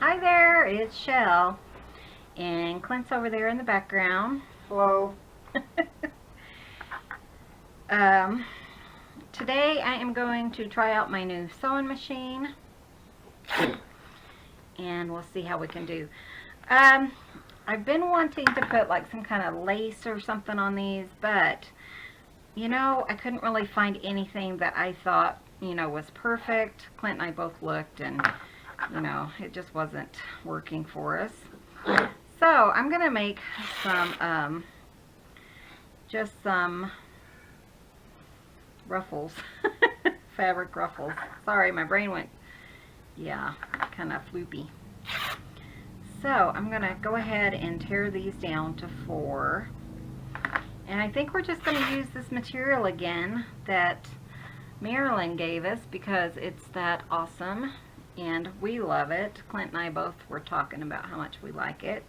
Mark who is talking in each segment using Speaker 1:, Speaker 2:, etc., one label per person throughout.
Speaker 1: Hi there, it's Shell, and Clint's over there in the background.
Speaker 2: Hello.
Speaker 1: um, Today I am going to try out my new sewing machine, and we'll see how we can do. I've been wanting to put like some kind of lace or something on these, but you know, I couldn't really find anything that I thought, you know, was perfect. Clint and I both looked, and you know, it just wasn't working for us. So I'm gonna make some just some ruffles. Fabric ruffles. Sorry, my brain went, yeah, kind of floopy. So I'm gonna go ahead and tear these down to 4, and I think we're just gonna use this material again that Marilyn gave us because it's that awesome and we love it. Clint and I both were talking about how much we like it,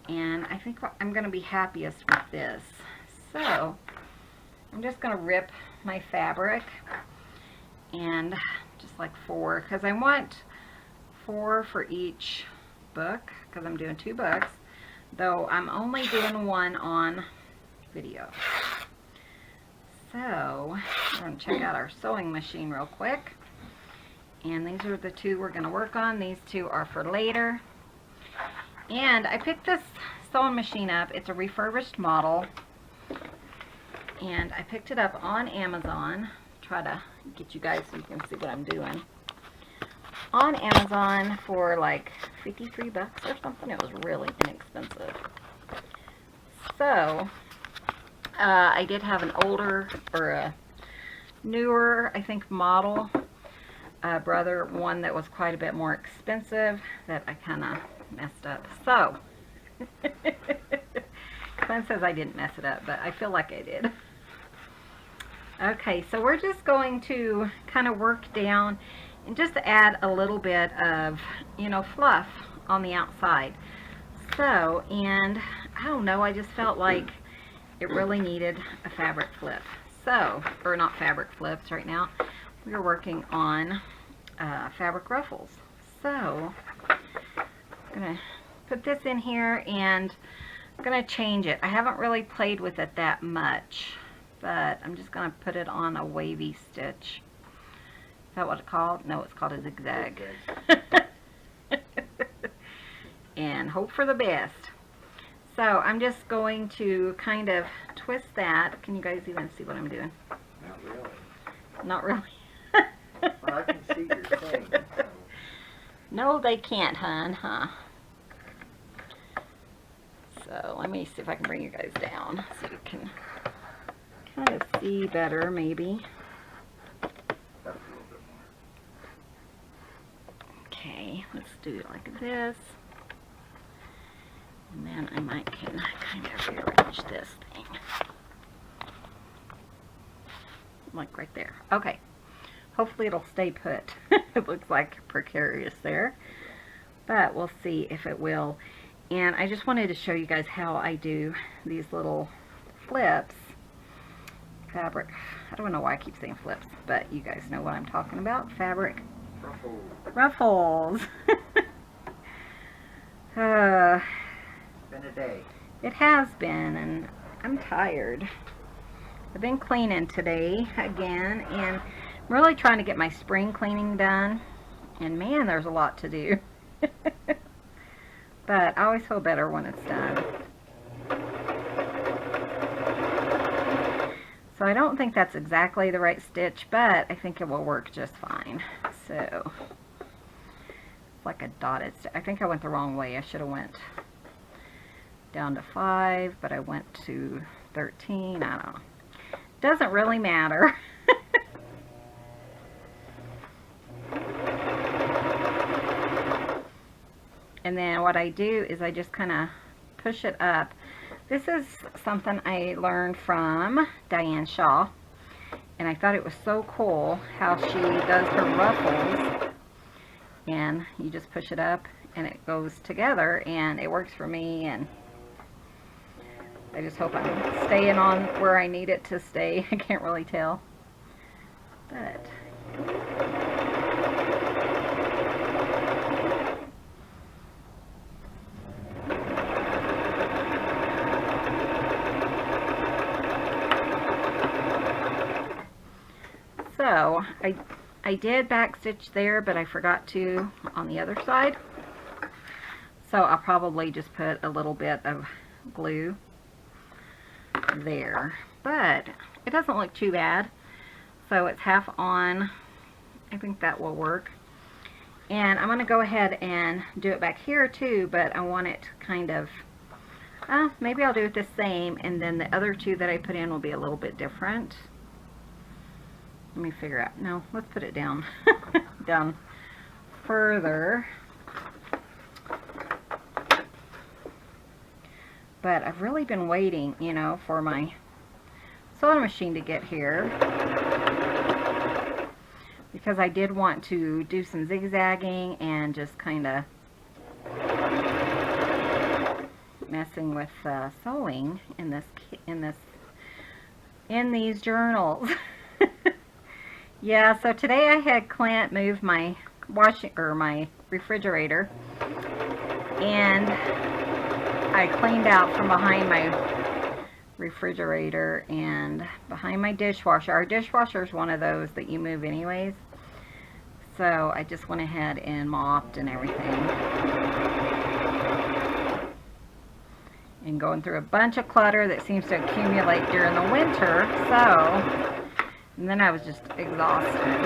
Speaker 1: and I think I'm going to be happiest with this. So I'm just going to rip my fabric, and just like 4, because I want 4 for each book, because I'm doing 2 books, though I'm only doing 1 on video. So we're going to check out our sewing machine real quick. And these are the 2 we're going to work on. These 2 are for later. And I picked this sewing machine up. It's a refurbished model. And I picked it up on Amazon. Try to get you guys so you can see what I'm doing. On Amazon for like 53 bucks or something. It was really inexpensive. So I did have an older, or a newer, I think, model. Brother, one that was quite a bit more expensive that I kind of messed up. So, Clint says I didn't mess it up, but I feel like I did. Okay, so we're just going to kind of work down and just add a little bit of, you know, fluff on the outside. So, and I don't know, I just felt like it really needed a fabric flip. So, or not fabric flips right now. We're working on fabric ruffles. So I'm going to put this in here, and I'm going to change it. I haven't really played with it that much, but I'm just going to put it on a wavy stitch. Is that what it's called? No, it's called a zigzag. And hope for the best. So I'm just going to kind of twist that. Can you guys even see what I'm doing?
Speaker 2: Not really.
Speaker 1: Not really.
Speaker 2: Well, I can see your thing. So.
Speaker 1: No, they can't, hon, huh? So let me see if I can bring you guys down so you can kind of see better, maybe. Okay, let's do it like this. And then I might can kind of rearrange this thing. Like right there. Okay. Hopefully it'll stay put. It looks like precarious there, but we'll see if it will. And I just wanted to show you guys how I do these little flips. Fabric, I don't know why I keep saying flips, but you guys know what I'm talking about. Fabric ruffles.
Speaker 2: Been a day.
Speaker 1: It has been, and I'm tired. I've been cleaning today again, and I'm really trying to get my spring cleaning done, and man, there's a lot to do. But I always feel better when it's done. So I don't think that's exactly the right stitch, but I think it will work just fine. So it's like a dotted stitch. I think I went the wrong way. I should have went down to 5, but I went to 13. I don't know. Doesn't really matter. And then what I do is I just kind of push it up. This is something I learned from Diane Shaw, and I thought it was so cool how she does her ruffles, and you just push it up and it goes together, and it works for me, and I just hope I'm staying on where I need it to stay. I can't really tell, but So I did back stitch there, but I forgot to on the other side. So I'll probably just put a little bit of glue there. But it doesn't look too bad. So it's half on. I think that will work. And I'm going to go ahead and do it back here too, but I want it kind of, maybe I'll do it the same, and then the other two that I put in will be a little bit different. Let me figure out. No, let's put it down, down further. But I've really been waiting, you know, for my sewing machine to get here, because I did want to do some zigzagging and just kind of messing with sewing in these journals. Yeah, so today I had Clint move my my refrigerator, and I cleaned out from behind my refrigerator and behind my dishwasher. Our dishwasher is one of those that you move anyways. So I just went ahead and mopped and everything. And going through a bunch of clutter that seems to accumulate during the winter. And then I was just exhausted.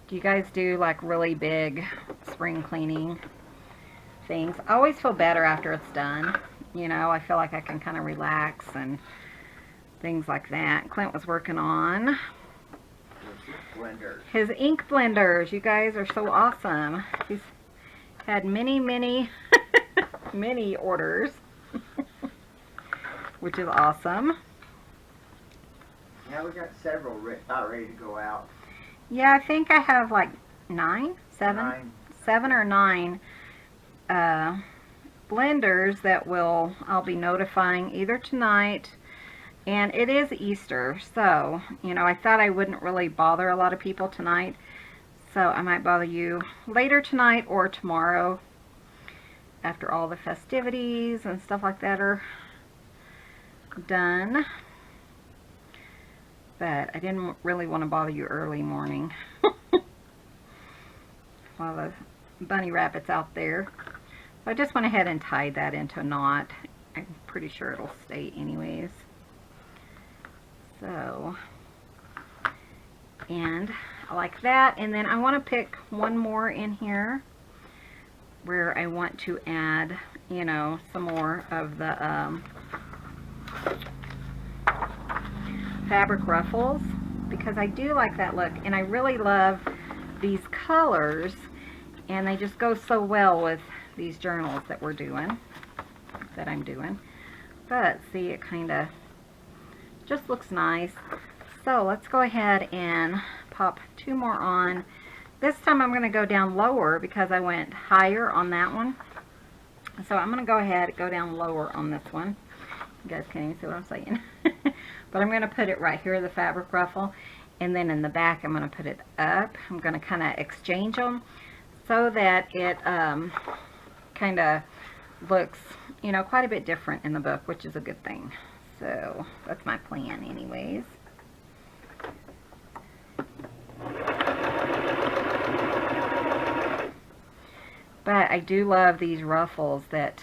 Speaker 1: Do you guys do like really big spring cleaning things? I always feel better after it's done. You know, I feel like I can kind of relax and things like that. Clint was working on his ink blenders. You guys are so awesome. He's had many many orders, which is awesome.
Speaker 2: Yeah, we got several about ready to go out.
Speaker 1: Yeah, I think I have like seven or nine blenders that I'll be notifying either tonight. And it is Easter, so, you know, I thought I wouldn't really bother a lot of people tonight. So I might bother you later tonight or tomorrow after all the festivities and stuff like that are done. But I didn't really want to bother you early morning while the bunny rabbit's out there. So I just went ahead and tied that into a knot. I'm pretty sure it'll stay anyways. So, and I like that. And then I want to pick one more in here where I want to add, you know, some more of the fabric ruffles, because I do like that look, and I really love these colors, and they just go so well with these journals that I'm doing. But see, it kind of just looks nice. So let's go ahead and pop two more on. This time I'm going to go down lower because I went higher on that one. So I'm going to go ahead and go down lower on this one. You guys can't even see what I'm saying. But I'm going to put it right here, the fabric ruffle. And then in the back I'm going to put it up. I'm going to kind of exchange them so that it kind of looks, you know, quite a bit different in the book, which is a good thing. So that's my plan anyways. But I do love these ruffles that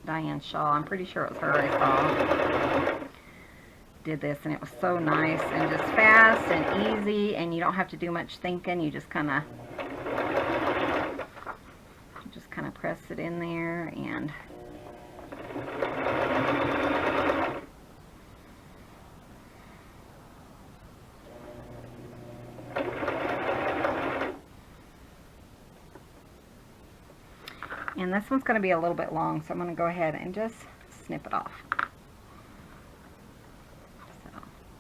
Speaker 1: Diane Shaw, I'm pretty sure it was her I saw, did this, and it was so nice and just fast and easy, and you don't have to do much thinking. You just kind of press it in there and this one's going to be a little bit long, so I'm going to go ahead and just snip it off. So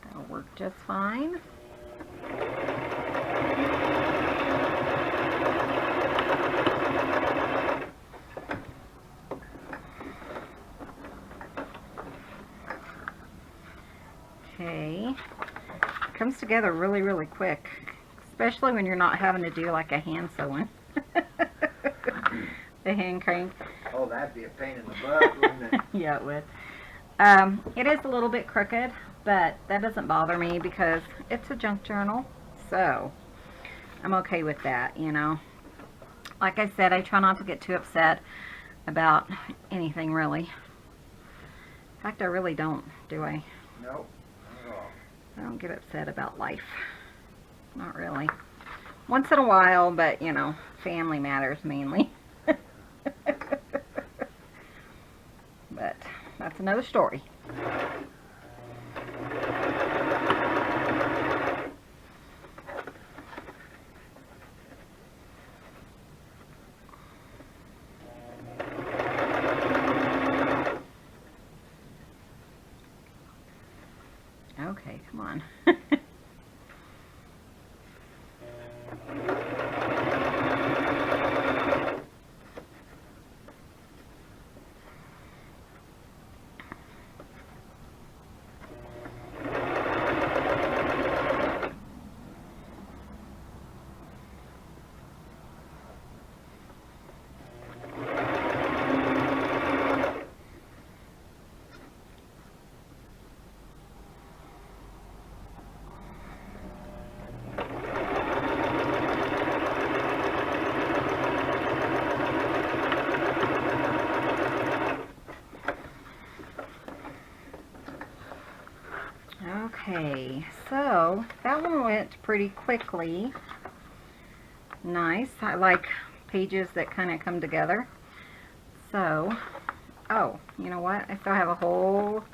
Speaker 1: that'll work just fine. Okay, it comes together really, really quick, especially when you're not having to do like a hand sewing. The hand crank.
Speaker 2: Oh, that'd be a pain in the butt, wouldn't it?
Speaker 1: Yeah, it would. It is a little bit crooked But that doesn't bother me because it's a junk journal, so I'm okay with that, you know. Like I said, I try not to get too upset about anything, really. In fact, I really don't, do I?
Speaker 2: Nope, not at all.
Speaker 1: I don't get upset about life. Not really. Once in a while, but, you know, family matters mainly. But that's another story. Okay, come on. Okay, so that one went pretty quickly. Nice. I like pages that kind of come together. So, oh, you know what? I still have a whole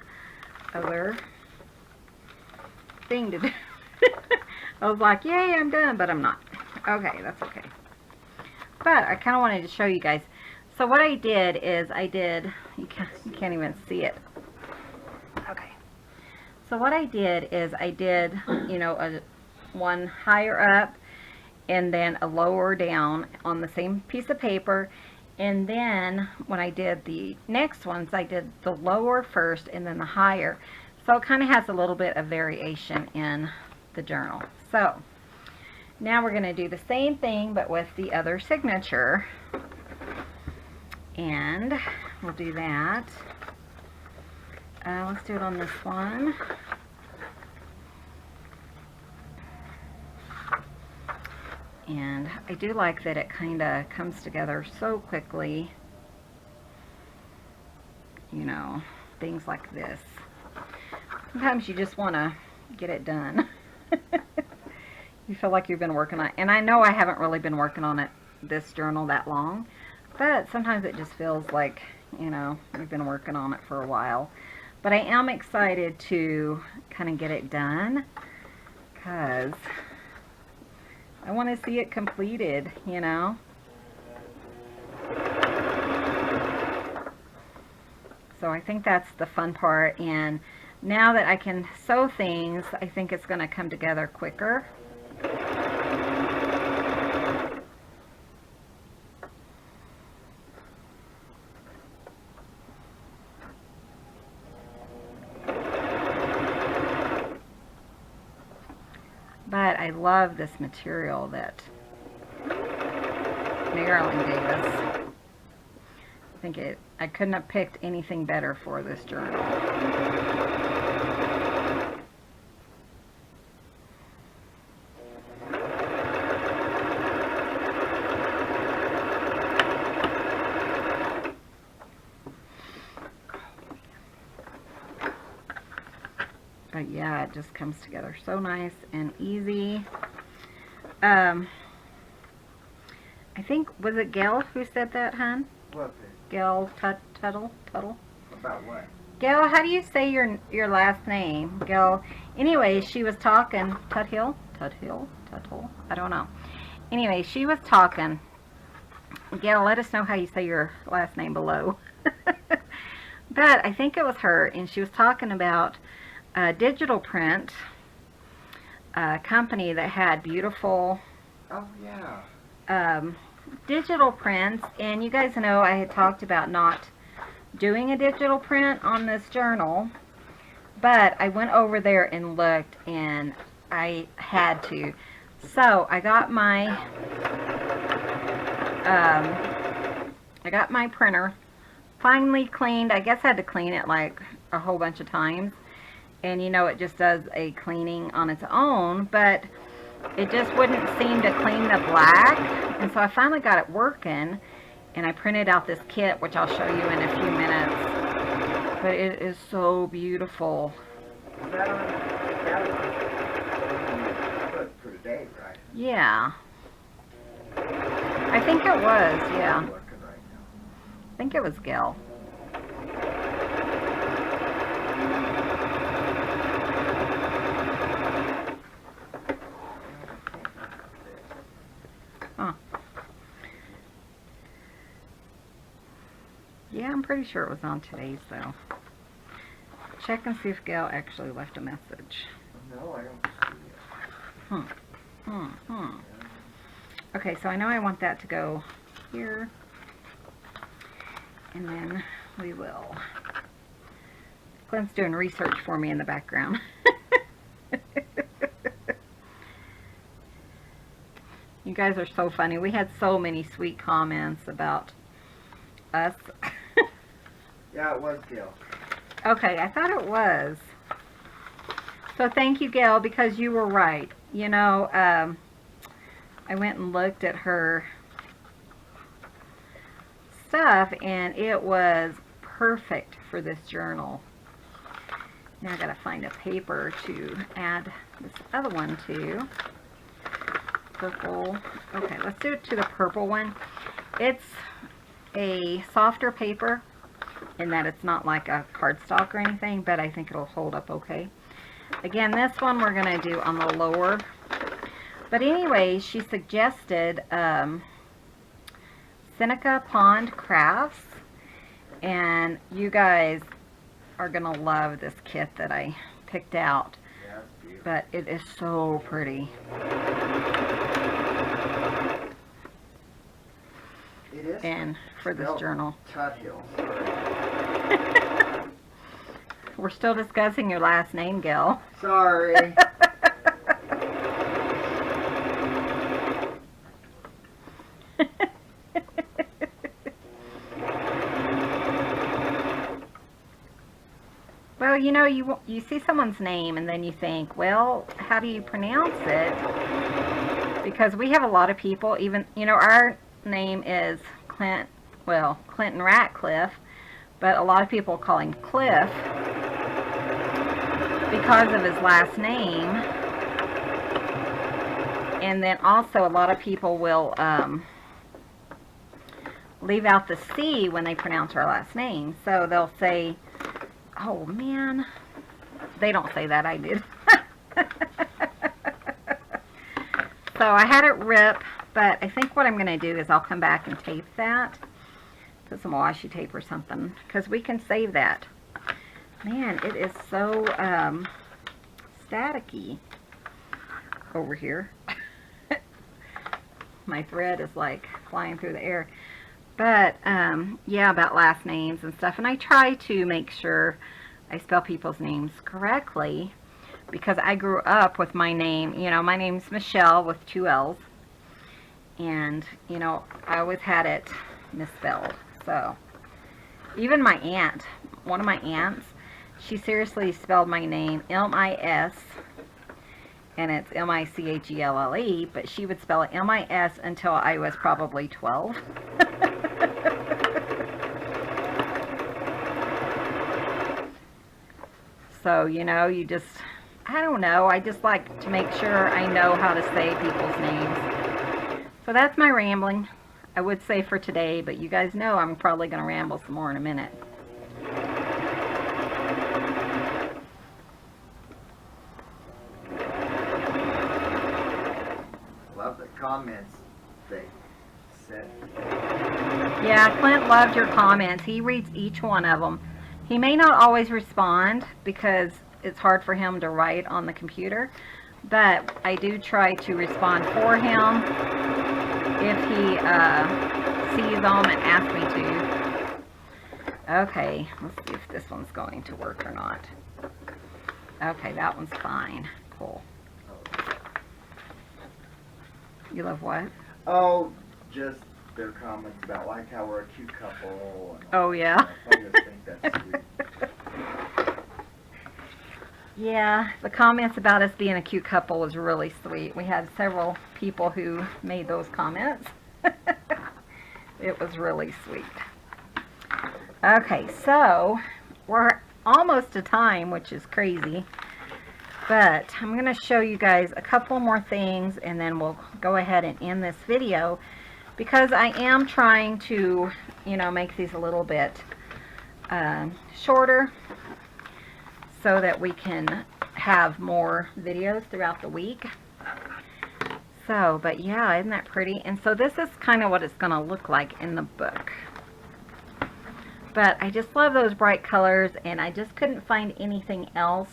Speaker 1: other thing to do. I was like, yay, I'm done, but I'm not. Okay, that's okay. But I kind of wanted to show you guys. So what I did is you can't even see it. Okay. So what I did is you know, one higher up and then a lower down on the same piece of paper. And then when I did the next ones, I did the lower first and then the higher. So it kind of has a little bit of variation in the journal. So now we're going to do the same thing but with the other signature. And we'll do that. Let's do it on this one. And I do like that it kind of comes together so quickly. You know, things like this. Sometimes you just want to get it done. You feel like you've been working on it. And I know I haven't really been working on it, this journal, that long. But sometimes it just feels like, you know, we've been working on it for a while. But I am excited to kind of get it done because I want to see it completed, you know. So I think that's the fun part. And now that I can sew things, I think it's going to come together quicker. But I love this material that Marilyn gave us. I couldn't have picked anything better for this journal. But yeah, it just comes together so nice and easy. I think, was it Gayle who said that, hon?
Speaker 2: What?
Speaker 1: Gayle Tuttle?
Speaker 2: About what?
Speaker 1: Gayle, how do you say your last name? Gayle. Anyway, she was talking. Tuttle? I don't know. Anyway, she was talking. Gayle, let us know how you say your last name below. But I think it was her, and she was talking about a digital print company that had beautiful digital prints. And you guys know I had talked about not doing a digital print on this journal, but I went over there and looked and I had to. So I got my printer finally cleaned. I guess I had to clean it like a whole bunch of times. and you know, it just does a cleaning on its own, but it just wouldn't seem to clean the black. And so I finally got it working, and I printed out this kit, which I'll show you in a few minutes. But it is so beautiful.
Speaker 2: Is that on for today, right?
Speaker 1: Yeah. I think it was, yeah.
Speaker 2: I'm looking right now.
Speaker 1: I think it was Gayle. Huh. Yeah, I'm pretty sure it was on today's, though. Check and see if Gayle actually left a message.
Speaker 2: No, I don't see it.
Speaker 1: Okay, so I know I want that to go here. And then we will. Glenn's doing research for me in the background. You guys are so funny. We had so many sweet comments about us.
Speaker 2: Yeah, it was Gayle.
Speaker 1: Okay, I thought it was. So thank you, Gayle, because you were right. You know, I went and looked at her stuff, and it was perfect for this journal. Now I gotta find a paper to add this other one to. Purple. Okay, let's do it to the purple one. It's a softer paper in that it's not like a cardstock or anything, but I think it'll hold up okay. Again, this one we're gonna do on the lower. But anyway, she suggested Seneca Pond Crafts, and you guys are gonna love this kit that I picked out.
Speaker 2: Yeah, it's beautiful.
Speaker 1: But it is so pretty.
Speaker 2: It is.
Speaker 1: And for this journal.
Speaker 2: Tut Hill.
Speaker 1: We're still discussing your last name, Gayle.
Speaker 2: Sorry.
Speaker 1: Well, you know, you see someone's name and then you think, well, how do you pronounce it? Because we have a lot of people, even, you know, our name is Clinton Ratcliffe, but a lot of people call him Cliff because of his last name. And then also a lot of people will leave out the C when they pronounce our last name. So they'll say, oh man, they don't say that, I did. So I had it rip, but I think what I'm going to do is I'll come back and tape that. Put some washi tape or something, because we can save that. Man, it is so staticky over here. My thread is like flying through the air. But, yeah, about last names and stuff. And I try to make sure I spell people's names correctly, because I grew up with my name. You know, my name's Michelle with 2 L's. And, you know, I always had it misspelled. So, even my aunt, one of my aunts, she seriously spelled my name M-I-S, and it's M-I-C-H-E-L-L-E, but she would spell it M-I-S until I was probably 12. So, you know, you just, I don't know, I just like to make sure I know how to say people's names. So that's my rambling, I would say, for today, but you guys know I'm probably going to ramble some more in a minute.
Speaker 2: Love the comments they said.
Speaker 1: Yeah, Clint loved your comments. He reads each one of them. He may not always respond because it's hard for him to write on the computer, but I do try to respond for him if he sees them and asks me to. Okay, let's see if this one's going to work or not. Okay, that one's fine. Cool. You love what?
Speaker 2: Oh, just their comments about like how we're a cute couple. And
Speaker 1: Oh, yeah.
Speaker 2: I just think that's sweet.
Speaker 1: Yeah, the comments about us being a cute couple was really sweet. We had several people who made those comments. It was really sweet. Okay, so we're almost to time, which is crazy. But I'm going to show you guys a couple more things, and then we'll go ahead and end this video, because I am trying to, you know, make these a little bit shorter so that we can have more videos throughout the week. So, but yeah, isn't that pretty? And so this is kind of what it's going to look like in the book. But I just love those bright colors, and I just couldn't find anything else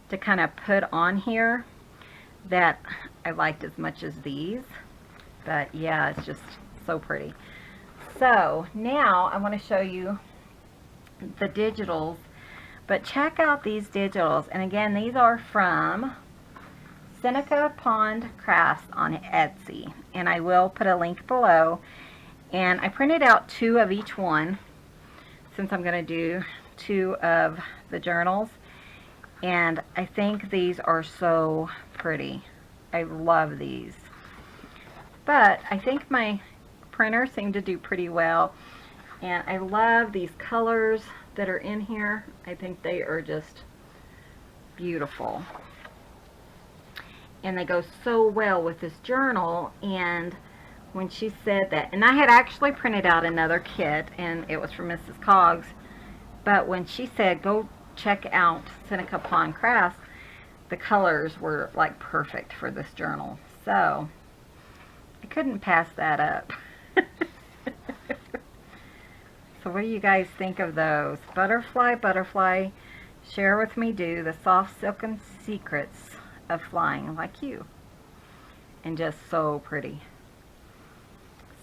Speaker 1: to kind of put on here that I liked as much as these. But yeah, it's just so pretty. So now I want to show you the digitals, but check out these digitals. And again, these are from Seneca Pond Crafts on Etsy, and I will put a link below. And I printed out 2 of each one, since I'm going to do 2 of the journals. And I think these are so pretty. I love these. But I think my printer seemed to do pretty well. And I love these colors that are in here. I think they are just beautiful. And they go so well with this journal. And when she said that, and I had actually printed out another kit, and it was from Mrs. Coggs. But when she said, go check out Seneca Pond Crafts, the colors were like perfect for this journal. So I couldn't pass that up. So what do you guys think of those? Butterfly, butterfly, share with me do the soft silken secrets of flying like you. And just so pretty.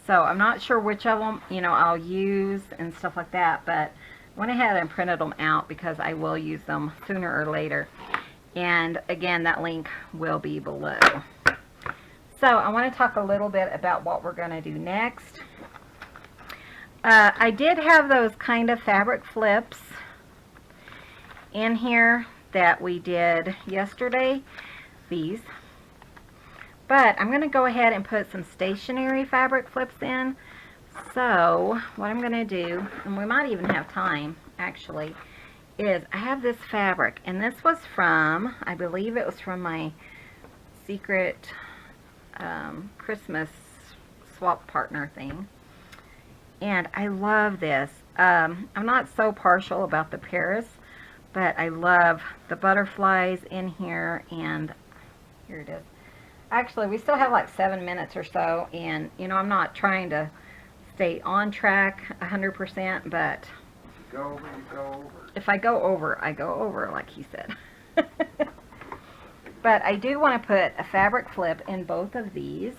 Speaker 1: So I'm not sure which of them, you know, I'll use and stuff like that, but I went ahead and printed them out because I will use them sooner or later. And again, that link will be below. So I want to talk a little bit about what we're going to do next. I did have those kind of fabric flips in here that we did yesterday, these. But I'm going to go ahead and put some stationary fabric flips in. So what I'm going to do, and we might even have time actually, is I have this fabric, and this was from, I believe it was from my secret Christmas swap partner thing. And I love this. I'm not so partial about the Paris, but I love the butterflies in here, and here it is. Actually, we still have like 7 minutes or so, and you know, I'm not trying to stay on track 100%, but
Speaker 2: Go over, you go over.
Speaker 1: if I go over, I go over, like he said. But I do want to put a fabric flip in both of these.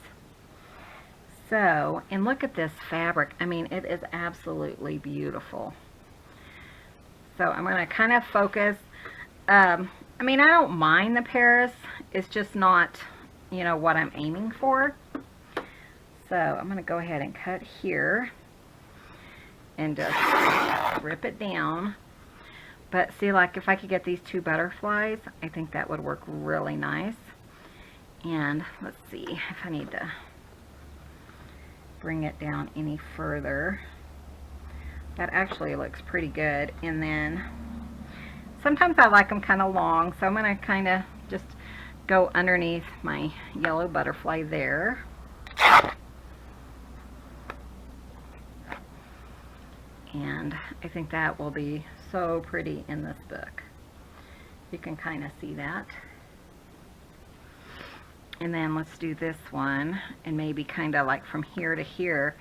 Speaker 1: So, and look at this fabric. I mean, it is absolutely beautiful. So I'm going to kind of focus. I mean, I don't mind the Paris. It's just not, you know, what I'm aiming for. So I'm going to go ahead and cut here and just rip it down. But see, like if I could get these 2 butterflies, I think that would work really nice. And let's see if I need to bring it down any further. That actually looks pretty good. And then sometimes I like them kind of long, so I'm going to kind of just go underneath my yellow butterfly there. And I think that will be so pretty in this book. You can kind of see that. And then let's do this one, and maybe kind of like from here to here.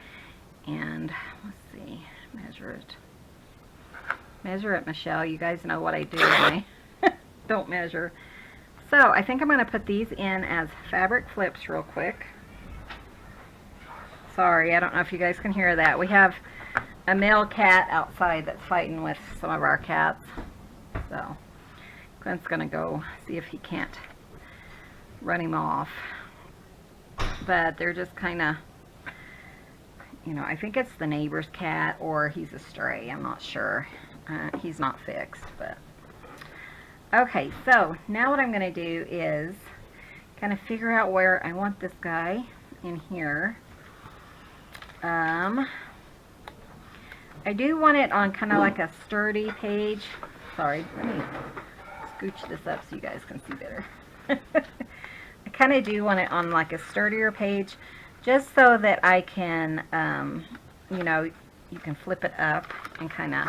Speaker 1: And let's see, measure it. Measure it, Michelle. You guys know what I do when I don't measure. So I think I'm going to put these in as fabric flips real quick. Sorry, I don't know if you guys can hear that. We have a male cat outside that's fighting with some of our cats. So Clint's going to go see if he can't run him off. But they're just kind of, you know, I think it's the neighbor's cat or he's a stray. I'm not sure. He's not fixed, but Okay, so now what I'm going to do is kind of figure out where I want this guy in here. I do want it on kind of like a sturdy page. Sorry, let me scooch this up so you guys can see better. I kind of do want it on like a sturdier page, just so that I can, you know, you can flip it up and kind of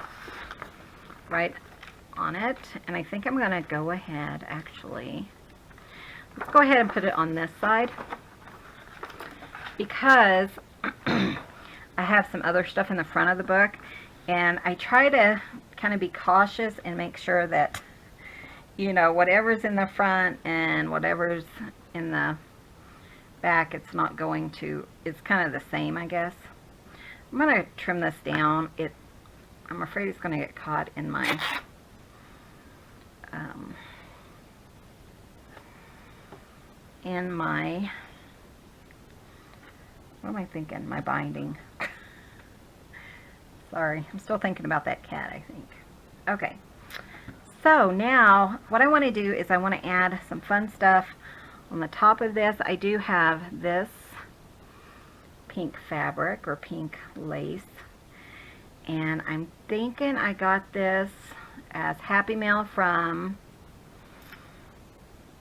Speaker 1: write on it. And I think I'm going to go ahead, actually, let's go ahead and put it on this side, because I have some other stuff in the front of the book, and I try to kind of be cautious and make sure that, you know, whatever's in the front and whatever's in the back, it's not going to, it's kind of the same, I guess. I'm going to trim this down. I'm afraid it's going to get caught in my what am I thinking? My binding. Sorry, I'm still thinking about that cat, I think. Okay, so now what I want to do is I want to add some fun stuff on the top of this. I do have this pink fabric or pink lace, and I'm thinking I got this as Happy Mail from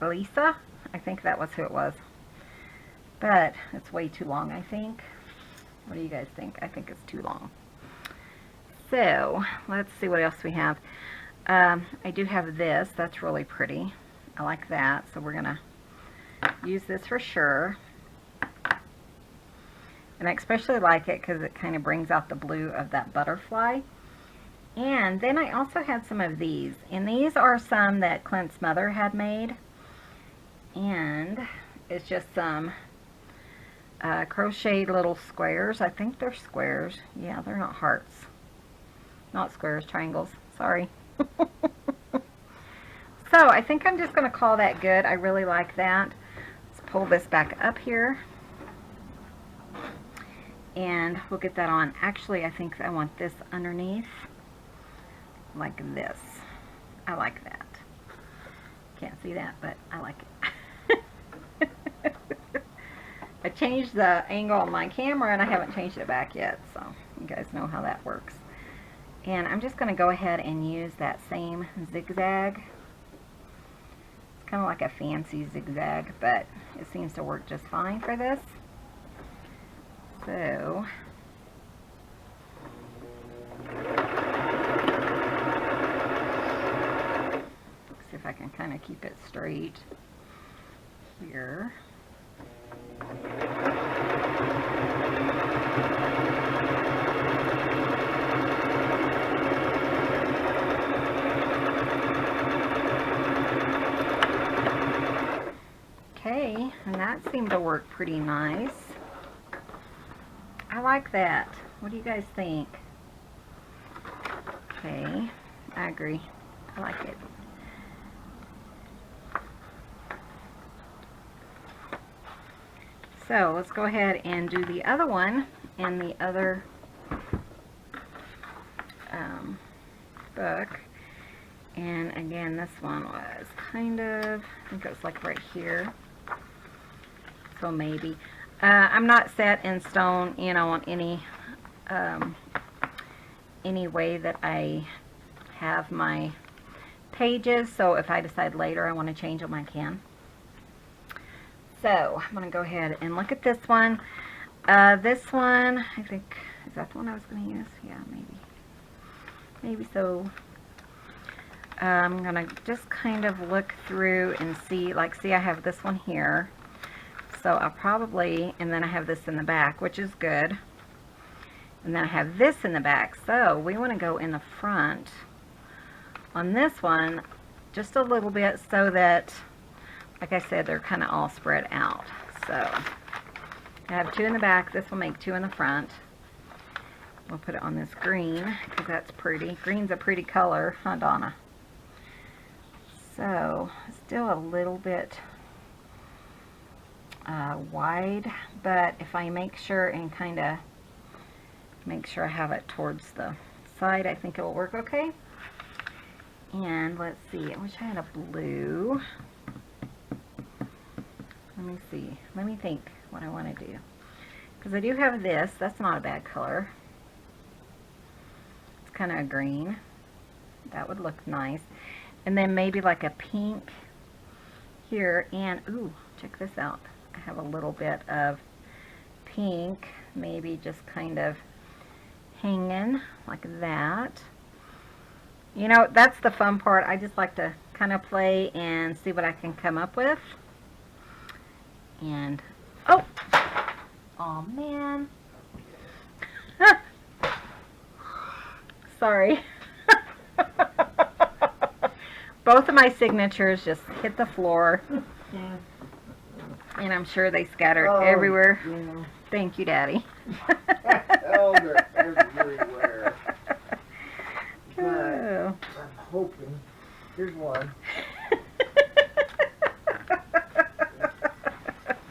Speaker 1: Lisa. I think that was who it was, but it's way too long, I think. What do you guys think? I think it's too long. So let's see what else we have. I do have this. That's really pretty. I like that, so we're gonna use this for sure. And I especially like it because it kind of brings out the blue of that butterfly. And then I also had some of these, and these are some that Clint's mother had made, and it's just some crocheted little squares. I think they're squares. Yeah, they're not hearts. Not squares, triangles. Sorry. So I think I'm just going to call that good. I really like that. Let's pull this back up here, and we'll get that on. Actually, I think I want this underneath like this. I like that. Can't see that, but I like it. I changed the angle on my camera, and I haven't changed it back yet, so you guys know how that works. And I'm just going to go ahead and use that same zigzag. It's kind of like a fancy zigzag, but it seems to work just fine for this. So let's see if I can kind of keep it straight here. Okay, and that seemed to work pretty nice. I like that. What do you guys think? Okay, I agree. I like it. So let's go ahead and do the other one in the other book. And again, this one was kind of, I think it was like right here. So maybe. I'm not set in stone, you know, on any way that I have my pages. So if I decide later I want to change them, I can. So I'm going to go ahead and look at this one. This one, I think, is that the one I was going to use? Yeah, maybe. Maybe so. I'm going to just kind of look through and see, like, see I have this one here. So I'll probably, and then I have this in the back, which is good. And then I have this in the back. So we want to go in the front on this one just a little bit so that, like I said, they're kind of all spread out. So I have two in the back. This will make two in the front. We'll put it on this green because that's pretty. Green's a pretty color, huh, Donna? So still a little bit wide, but if I make sure and kind of make sure I have it towards the side, I think it will work okay. And let's see, I wish I had a blue. Let me see. Let me think what I want to do. Because I do have this. That's not a bad color. It's kind of a green. That would look nice. And then maybe like a pink here. And, ooh, check this out. I have a little bit of pink. Maybe just kind of hanging like that. You know, that's the fun part. I just like to kind of play and see what I can come up with. And, oh man. Sorry. Both of my signatures just hit the floor.
Speaker 2: Yeah.
Speaker 1: And I'm sure they scattered everywhere.
Speaker 2: Yeah.
Speaker 1: Thank you, Daddy.
Speaker 2: Oh, they're everywhere. But
Speaker 1: Oh.
Speaker 2: I'm hoping. Here's one.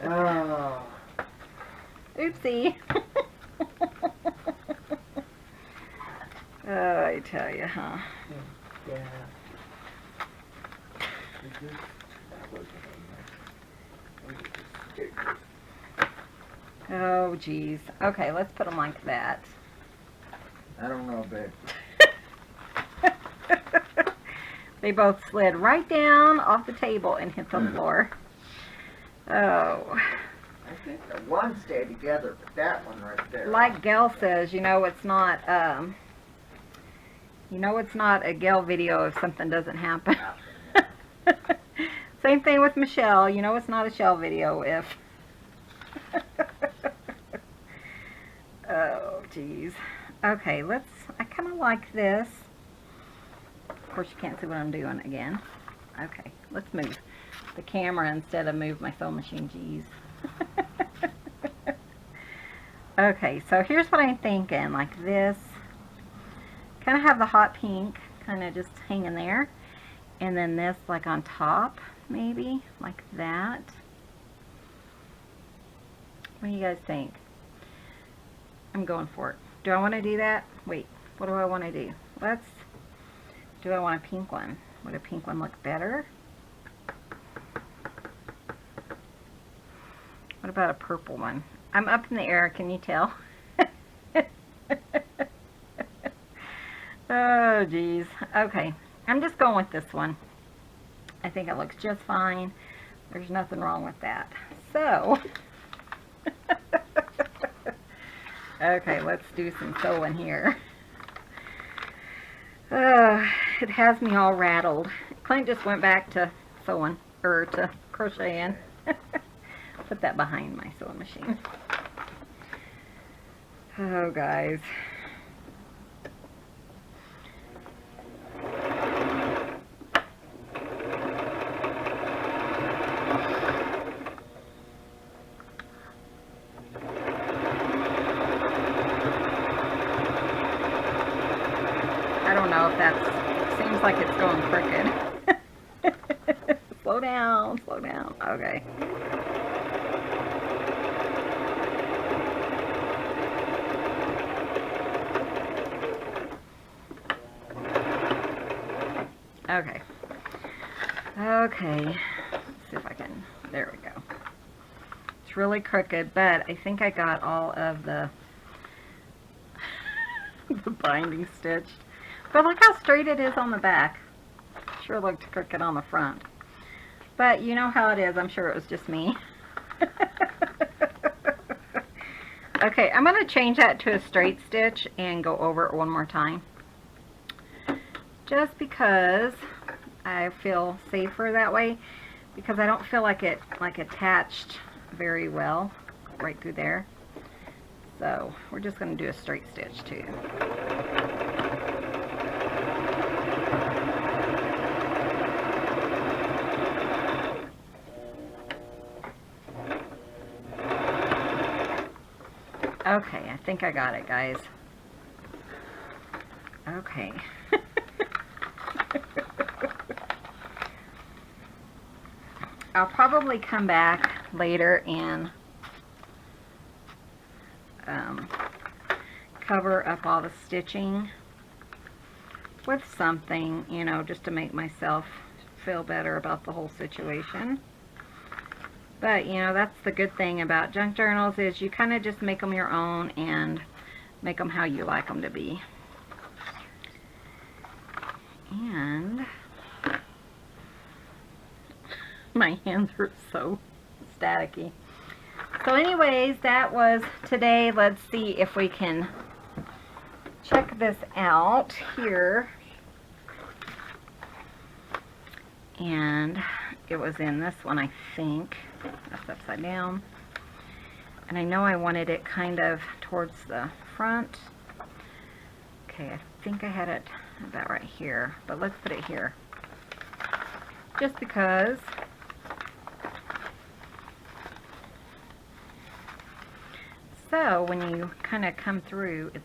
Speaker 2: Oh.
Speaker 1: Oopsie. Oh, I tell you, huh?
Speaker 2: Yeah.
Speaker 1: Oh, geez. Okay, let's put them like that.
Speaker 2: I don't know, babe.
Speaker 1: They both slid right down off the table and hit the floor. Oh.
Speaker 2: I think the one stayed together, but that one right there.
Speaker 1: Like Gayle says, you know it's not a Gayle video if something doesn't happen. Same thing with Michelle. You know it's not a Shell video if. Oh, geez. Okay, I kind of like this. Of course, you can't see what I'm doing again. Okay, let's move the camera instead of move my sewing machine. Geez. Okay, so here's what I'm thinking. Like this. Kind of have the hot pink kind of just hanging there. And then this like on top, maybe. Like that. What do you guys think? I'm going for it. Do I want to do that? Wait, what do I want to do? Do I want a pink one? Would a pink one look better? What about a purple one? I'm up in the air, can you tell? Oh, geez. Okay, I'm just going with this one. I think it looks just fine. There's nothing wrong with that. So, okay, let's do some sewing here. It has me all rattled. Clint just went back to sewing, or to crocheting. Put that behind my sewing machine. Oh, guys. I don't know if seems like it's going crooked. Slow down, slow down. Okay. Okay. Okay. Let's see if I can. There we go. It's really crooked, but I think I got all of the the binding stitch. But look how straight it is on the back. Sure looked crooked on the front. But you know how it is. I'm sure it was just me. Okay, I'm going to change that to a straight stitch and go over it one more time. Just because I feel safer that way. Because I don't feel like it attached very well right through there. So we're just going to do a straight stitch too. Okay, I think I got it, guys. Okay. I'll probably come back later and cover up all the stitching with something, you know, just to make myself feel better about the whole situation. But, you know, that's the good thing about junk journals, is you kind of just make them your own and make them how you like them to be. And my hands are so staticky. So anyways, that was today. Let's see if we can check this out here. And it was in this one, I think. That's upside down. And I know I wanted it kind of towards the front. Okay, I think I had it about right here, but let's put it here. Just because so when you kind of come through, it's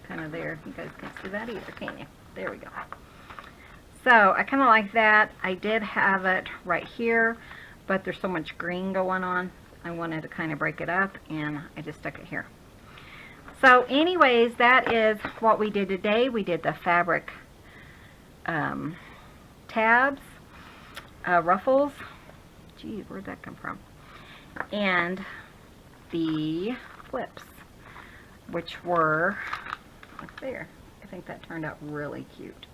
Speaker 1: kind of there. You guys can't see that either, can you? There we go. So I kind of like that. I did have it right here, but there's so much green going on. I wanted to kind of break it up, and I just stuck it here. So anyways, that is what we did today. We did the fabric tabs, ruffles. Gee, where'd that come from? And the flips, which were up there. I think that turned out really cute.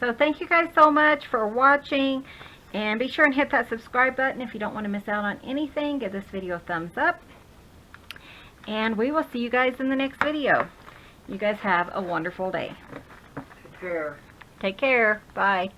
Speaker 1: So thank you guys so much for watching, and be sure and hit that subscribe button if you don't want to miss out on anything. Give this video a thumbs up, and we will see you guys in the next video. You guys have a wonderful day.
Speaker 2: Take care.
Speaker 1: Take care. Bye.